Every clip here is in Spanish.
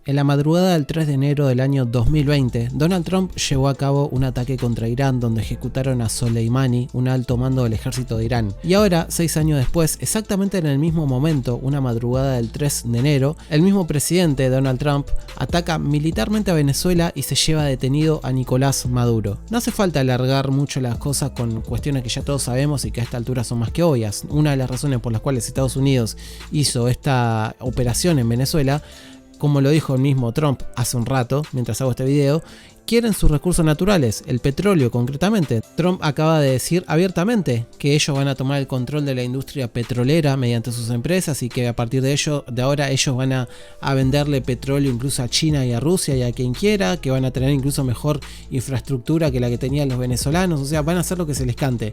En la madrugada del 3 de enero del año 2020, Donald Trump llevó a cabo un ataque contra Irán donde ejecutaron a Soleimani, un alto mando del ejército de Irán. Y ahora, 6 años después, exactamente en el mismo momento, una madrugada del 3 de enero, el mismo presidente, Donald Trump, ataca militarmente a Venezuela y se lleva detenido a Nicolás Maduro. No hace falta alargar mucho las cosas con cuestiones que ya todos sabemos y que a esta altura son más que obvias. Una de las razones por las cuales Estados Unidos hizo esta operación en Venezuela, como lo dijo el mismo Trump hace un rato, mientras hago este video, quieren sus recursos naturales, el petróleo concretamente. Trump acaba de decir abiertamente que ellos van a tomar el control de la industria petrolera mediante sus empresas y que a partir de ahora ellos van a venderle petróleo incluso a China y a Rusia y a quien quiera, que van a tener incluso mejor infraestructura que la que tenían los venezolanos, o sea, van a hacer lo que se les cante.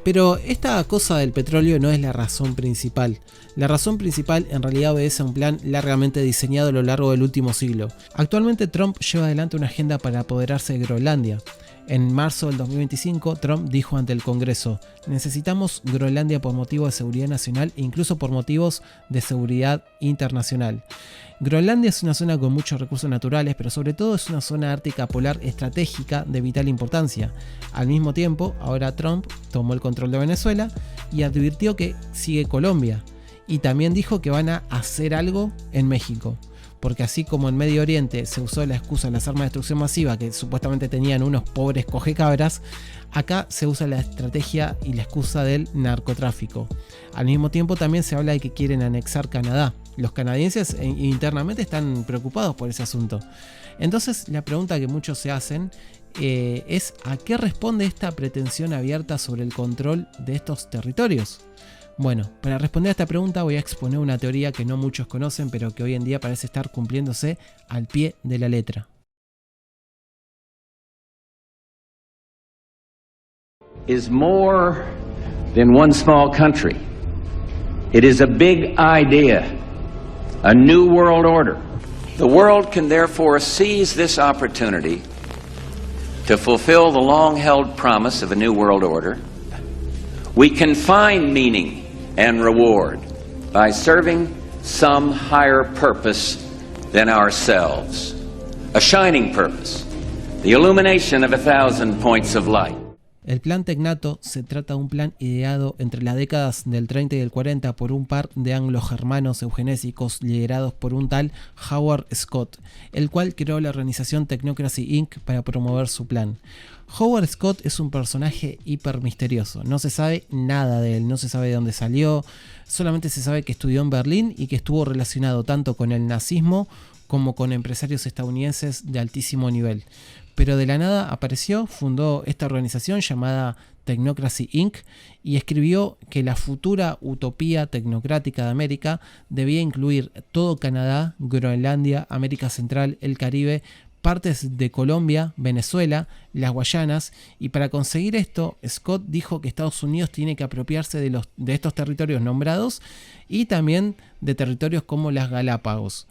Pero esta cosa del petróleo no es la razón principal. La razón principal en realidad obedece a un plan largamente diseñado a lo largo del último siglo. Actualmente Trump lleva adelante una agenda para apoderarse de Groenlandia. En marzo del 2025, Trump dijo ante el Congreso: necesitamos Groenlandia por motivos de seguridad nacional e incluso por motivos de seguridad internacional. Groenlandia es una zona con muchos recursos naturales, pero sobre todo es una zona ártica polar estratégica de vital importancia. Al mismo tiempo, ahora Trump tomó el control de Venezuela y advirtió que sigue Colombia. Y también dijo que van a hacer algo en México. Porque así como en Medio Oriente se usó la excusa de las armas de destrucción masiva que supuestamente tenían unos pobres cogecabras, acá se usa la estrategia y la excusa del narcotráfico. Al mismo tiempo también se habla de que quieren anexar Canadá. Los canadienses internamente están preocupados por ese asunto. Entonces la pregunta que muchos se hacen es ¿a qué responde esta pretensión abierta sobre el control de estos territorios? Bueno, para responder a esta pregunta voy a exponer una teoría que no muchos conocen, pero que hoy en día parece estar cumpliéndose al pie de la letra. Is more than one small country. It is a big idea, a new world order. The world can therefore seize this opportunity to fulfill the long-held promise of a new world order. We can find meaning and reward by serving some higher purpose than ourselves. A shining purpose, the illumination of 1,000 points of light. El plan Tecnato se trata de un plan ideado entre las décadas del 30 y del 40 por un par de anglo-germanos eugenésicos liderados por un tal Howard Scott, el cual creó la organización Technocracy Inc. para promover su plan. Howard Scott es un personaje hiper misterioso, no se sabe nada de él, no se sabe de dónde salió, solamente se sabe que estudió en Berlín y que estuvo relacionado tanto con el nazismo como con empresarios estadounidenses de altísimo nivel. Pero de la nada apareció, fundó esta organización llamada Technocracy Inc. y escribió que la futura utopía tecnocrática de América debía incluir todo Canadá, Groenlandia, América Central, el Caribe, partes de Colombia, Venezuela, las Guayanas, y para conseguir esto, Scott dijo que Estados Unidos tiene que apropiarse de estos territorios nombrados y también de territorios como las Galápagos.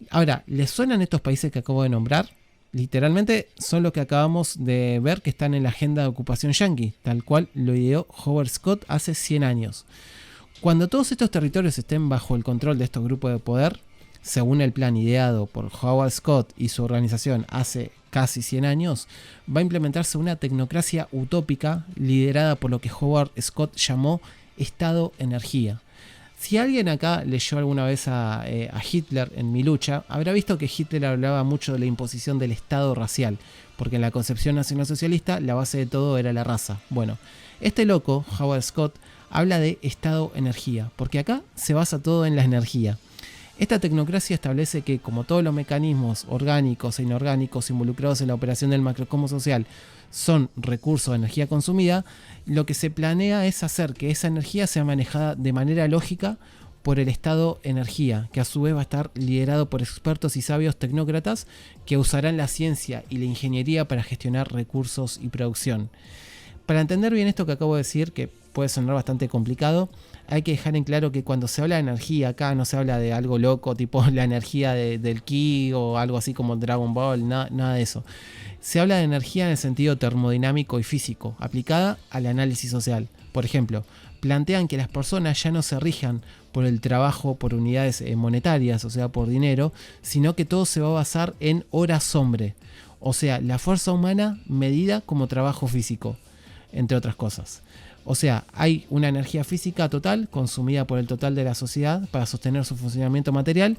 Ahora, ¿les suenan estos países que acabo de nombrar? Literalmente son los que acabamos de ver que están en la agenda de ocupación yanqui, tal cual lo ideó Howard Scott hace 100 años. Cuando todos estos territorios estén bajo el control de estos grupos de poder, según el plan ideado por Howard Scott y su organización hace casi 100 años, va a implementarse una tecnocracia utópica liderada por lo que Howard Scott llamó Estado-Energía. Si alguien acá leyó alguna vez a Hitler en Mi Lucha, habrá visto que Hitler hablaba mucho de la imposición del Estado racial, porque en la concepción nacionalsocialista la base de todo era la raza. Bueno, este loco, Howard Scott, habla de Estado-Energía, porque acá se basa todo en la energía. Esta tecnocracia establece que, como todos los mecanismos orgánicos e inorgánicos involucrados en la operación del macrocosmo social son recursos de energía consumida, lo que se planea es hacer que esa energía sea manejada de manera lógica por el Estado Energía, que a su vez va a estar liderado por expertos y sabios tecnócratas que usarán la ciencia y la ingeniería para gestionar recursos y producción. Para entender bien esto que acabo de decir, que puede sonar bastante complicado, hay que dejar en claro que cuando se habla de energía acá no se habla de algo loco, tipo la energía del ki o algo así como Dragon Ball, nada de eso. Se habla de energía en el sentido termodinámico y físico, aplicada al análisis social. Por ejemplo, plantean que las personas ya no se rijan por el trabajo por unidades monetarias, o sea, por dinero, sino que todo se va a basar en horas hombre, o sea, la fuerza humana medida como trabajo físico, entre otras cosas. O sea, hay una energía física total consumida por el total de la sociedad para sostener su funcionamiento material,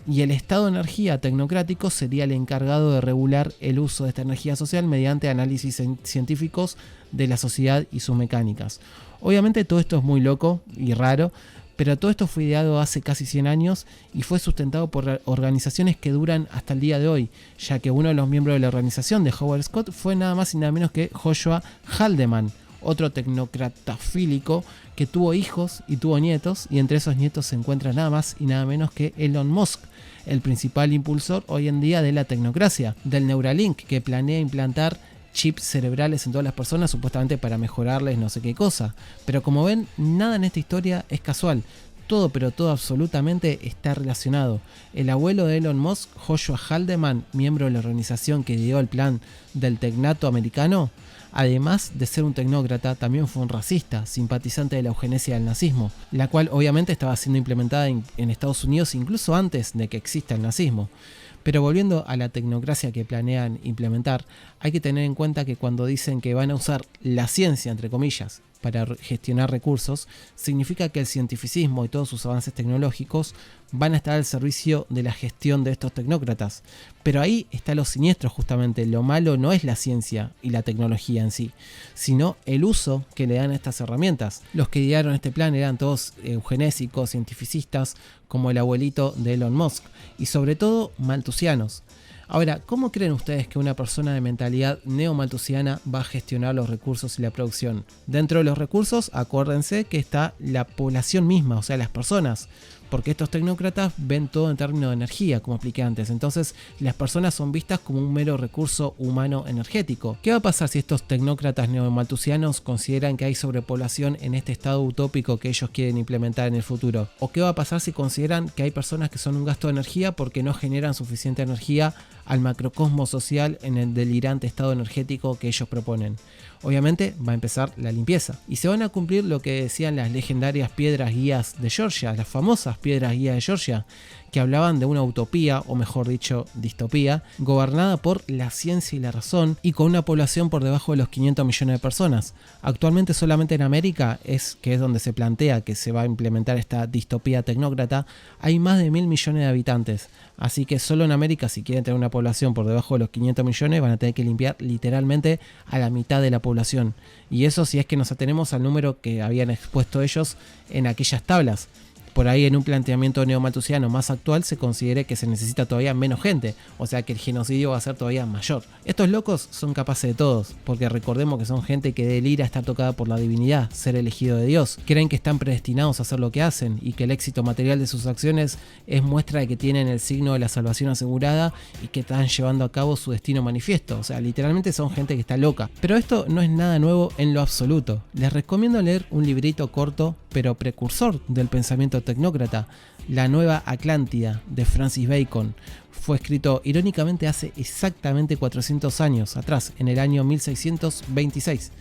y el estado de energía tecnocrático sería el encargado de regular el uso de esta energía social mediante análisis científicos de la sociedad y sus mecánicas. Obviamente todo esto es muy loco y raro, pero todo esto fue ideado hace casi 100 años y fue sustentado por organizaciones que duran hasta el día de hoy, ya que uno de los miembros de la organización de Howard Scott fue nada más y nada menos que Joshua Haldeman, otro tecnócrata fílico que tuvo hijos y tuvo nietos, y entre esos nietos se encuentra nada más y nada menos que Elon Musk, el principal impulsor hoy en día de la tecnocracia, del Neuralink, que planea implantar chips cerebrales en todas las personas supuestamente para mejorarles no sé qué cosa. Pero como ven, nada en esta historia es casual. Todo, pero todo absolutamente está relacionado. El abuelo de Elon Musk, Joshua Haldeman, miembro de la organización que dio el plan del tecnato americano, además de ser un tecnócrata, también fue un racista, simpatizante de la eugenesia del nazismo, la cual obviamente estaba siendo implementada en Estados Unidos incluso antes de que exista el nazismo. Pero volviendo a la tecnocracia que planean implementar, hay que tener en cuenta que cuando dicen que van a usar la ciencia, entre comillas, para gestionar recursos, significa que el cientificismo y todos sus avances tecnológicos van a estar al servicio de la gestión de estos tecnócratas. Pero ahí está lo siniestro justamente. Lo malo no es la ciencia y la tecnología en sí, sino el uso que le dan a estas herramientas. Los que idearon este plan eran todos eugenésicos, cientificistas, como el abuelito de Elon Musk, y sobre todo maltusianos. Ahora, ¿cómo creen ustedes que una persona de mentalidad neomalthusiana va a gestionar los recursos y la producción? Dentro de los recursos, acuérdense que está la población misma, o sea, las personas, porque estos tecnócratas ven todo en términos de energía, como expliqué antes. Entonces, las personas son vistas como un mero recurso humano energético. ¿Qué va a pasar si estos tecnócratas neomalthusianos consideran que hay sobrepoblación en este estado utópico que ellos quieren implementar en el futuro? ¿O qué va a pasar si consideran que hay personas que son un gasto de energía porque no generan suficiente energía al macrocosmos social en el delirante estado energético que ellos proponen? Obviamente va a empezar la limpieza y se van a cumplir lo que decían las legendarias piedras guías de Georgia, las famosas piedras guías de Georgia, que hablaban de una utopía, o mejor dicho, distopía, gobernada por la ciencia y la razón y con una población por debajo de los 500 millones de personas. Actualmente solamente en América, que es donde se plantea que se va a implementar esta distopía tecnócrata, hay más de 1.000 millones de habitantes. Así que solo en América, si quieren tener una población por debajo de los 500 millones, van a tener que limpiar literalmente a la mitad de la población. Y eso si es que nos atenemos al número que habían expuesto ellos en aquellas tablas. Por ahí en un planteamiento neomalthusiano más actual se considere que se necesita todavía menos gente, o sea que el genocidio va a ser todavía mayor. Estos locos son capaces de todos, porque recordemos que son gente que delira estar tocada por la divinidad, ser elegido de Dios. Creen que están predestinados a hacer lo que hacen y que el éxito material de sus acciones es muestra de que tienen el signo de la salvación asegurada y que están llevando a cabo su destino manifiesto. O sea, literalmente son gente que está loca. Pero esto no es nada nuevo en lo absoluto. Les recomiendo leer un librito corto pero precursor del pensamiento tecnócrata, La Nueva Atlántida, de Francis Bacon. Fue escrito irónicamente hace exactamente 400 años atrás, en el año 1626.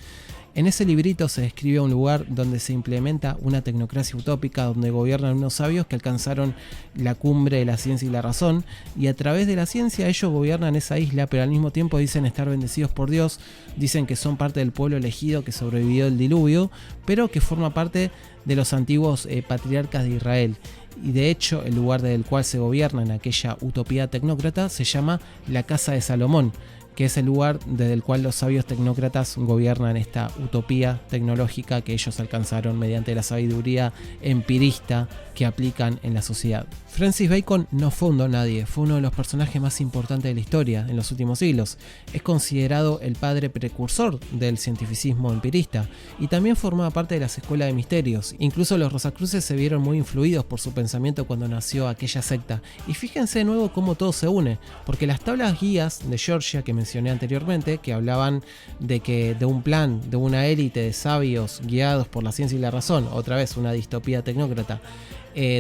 En ese librito se describe un lugar donde se implementa una tecnocracia utópica, donde gobiernan unos sabios que alcanzaron la cumbre de la ciencia y la razón, y a través de la ciencia ellos gobiernan esa isla, pero al mismo tiempo dicen estar bendecidos por Dios, dicen que son parte del pueblo elegido que sobrevivió del diluvio, pero que forma parte de los antiguos patriarcas de Israel. Y de hecho el lugar del cual se gobierna en aquella utopía tecnócrata se llama la Casa de Salomón, que es el lugar desde el cual los sabios tecnócratas gobiernan esta utopía tecnológica que ellos alcanzaron mediante la sabiduría empirista que aplican en la sociedad. Francis Bacon no fue un don nadie, fue uno de los personajes más importantes de la historia en los últimos siglos. Es considerado el padre precursor del cientificismo empirista y también formaba parte de las escuelas de misterios. Incluso los Rosacruces se vieron muy influidos por su pensamiento cuando nació aquella secta. Y fíjense de nuevo cómo todo se une, porque las tablas guías de Georgia que mencionamos mencioné anteriormente, que hablaban de un plan, de una élite de sabios guiados por la ciencia y la razón, otra vez una distopía tecnócrata,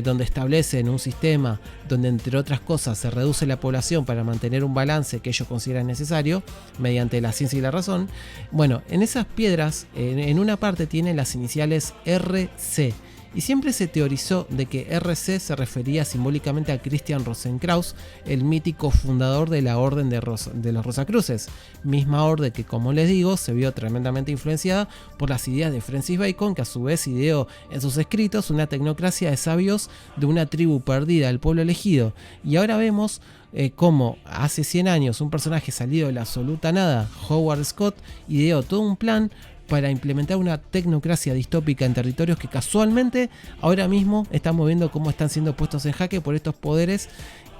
donde establecen un sistema donde, entre otras cosas, se reduce la población para mantener un balance que ellos consideran necesario mediante la ciencia y la razón. Bueno, en esas piedras, en una parte tiene las iniciales RC. Y siempre se teorizó de que RC se refería simbólicamente a Christian Rosenkrantz, el mítico fundador de la Orden de los Rosacruces, misma orden que, como les digo, se vio tremendamente influenciada por las ideas de Francis Bacon, que a su vez ideó en sus escritos una tecnocracia de sabios de una tribu perdida, el pueblo elegido. Y ahora vemos cómo hace 100 años un personaje salido de la absoluta nada, Howard Scott, ideó todo un plan para implementar una tecnocracia distópica en territorios que casualmente ahora mismo estamos viendo cómo están siendo puestos en jaque por estos poderes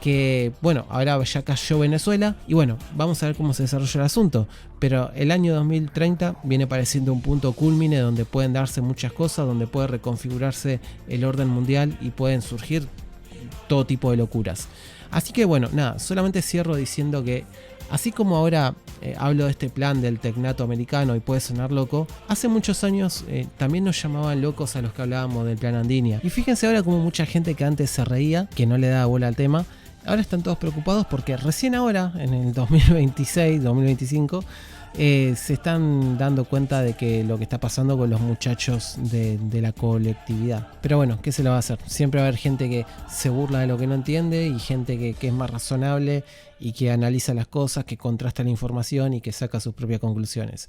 que, bueno, ahora ya cayó Venezuela y bueno, vamos a ver cómo se desarrolla el asunto, pero el año 2030 viene pareciendo un punto culmine donde pueden darse muchas cosas, donde puede reconfigurarse el orden mundial y pueden surgir todo tipo de locuras. Así que bueno, nada, solamente cierro diciendo que así como ahora hablo de este plan del tecnato americano y puede sonar loco, hace muchos años también nos llamaban locos a los que hablábamos del plan Andinia. Y fíjense ahora como mucha gente que antes se reía, que no le daba bola al tema, ahora están todos preocupados porque recién ahora, en el 2026, 2025, se están dando cuenta de que lo que está pasando con los muchachos de la colectividad. Pero bueno, ¿qué se le va a hacer? Siempre va a haber gente que se burla de lo que no entiende y gente que es más razonable y que analiza las cosas, que contrasta la información y que saca sus propias conclusiones.